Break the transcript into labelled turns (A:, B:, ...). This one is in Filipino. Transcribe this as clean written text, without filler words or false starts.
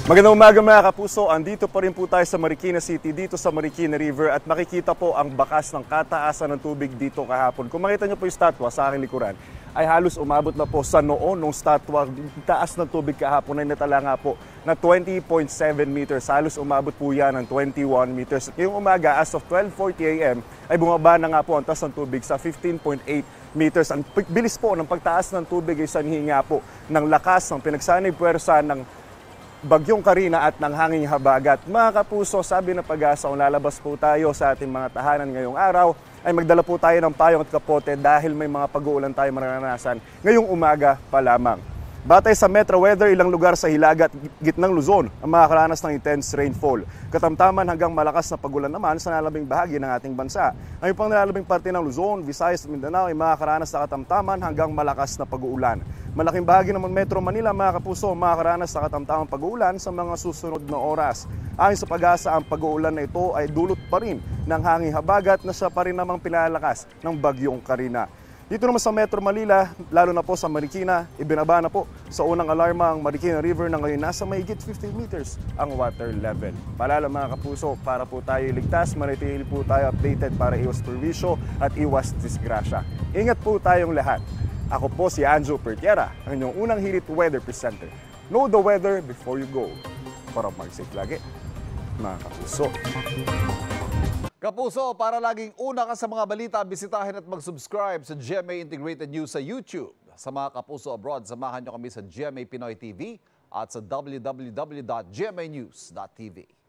A: Magandang umaga mga kapuso, andito pa rin po tayo sa Marikina City, dito sa Marikina River at makikita po ang bakas ng kataasan ng tubig dito kahapon. Kung makita nyo po yung statwa sa aking likuran, ay halos umabot na po sa noo ng statwa. Taas ng tubig kahapon ay natala nga po na 20.7 meters. Halos umabot po yan ng 21 meters. At ngayong umaga, as of 12:40 a.m., ay bumaba na nga po ang taas ng tubig sa 15.8 meters. Ang bilis po ng pagtaas ng tubig ay sanhi nga po ng lakas ng pinagsanay puwersa ng Bagyong Karina at ng hanging habagat. Mga kapuso, sabi ng Pag-asa, kung lalabas po tayo sa ating mga tahanan ngayong araw, ay magdala po tayo ng payong at kapote dahil may mga pag-uulan tayo mararanasan ngayong umaga pa lamang. Batay sa Metro Weather, ilang lugar sa Hilaga at gitnang Luzon ang makakaranas ng intense rainfall. Katamtaman hanggang malakas na pag-ulan naman sa nalalabing bahagi ng ating bansa. Ang pang nalalabing parte ng Luzon, Visayas at Mindanao ay makakaranas sa katamtaman hanggang malakas na pag-uulan. Malaking bahagi ng Metro Manila, mga kapuso, makakaranas sa katamtamang pag-uulan sa mga susunod na oras. Ayon sa Pag-asa, ang pag-uulan na ito ay dulot pa rin ng hanging habagat na siya pa rin namang pinalakas ng Bagyong Karina. Dito naman sa Metro Manila, lalo na po sa Marikina, ibinaba na po sa unang alarma ang Marikina River na ngayon nasa mahigit 50 meters ang water level. Paalala mga kapuso, para po tayo iligtas, manatili po tayo updated para iwas perwisyo at iwas disgrasya. Ingat po tayong lahat. Ako po si Anjo Pertiera, ang inyong unang hirit weather presenter. Know the weather before you go. Para mag-safe lagi, mga kapuso.
B: Kapuso, para laging una ka sa mga balita, bisitahin at mag-subscribe sa GMA Integrated News sa YouTube. Sa mga kapuso abroad, samahan nyo kami sa GMA Pinoy TV at sa www.gmanews.tv.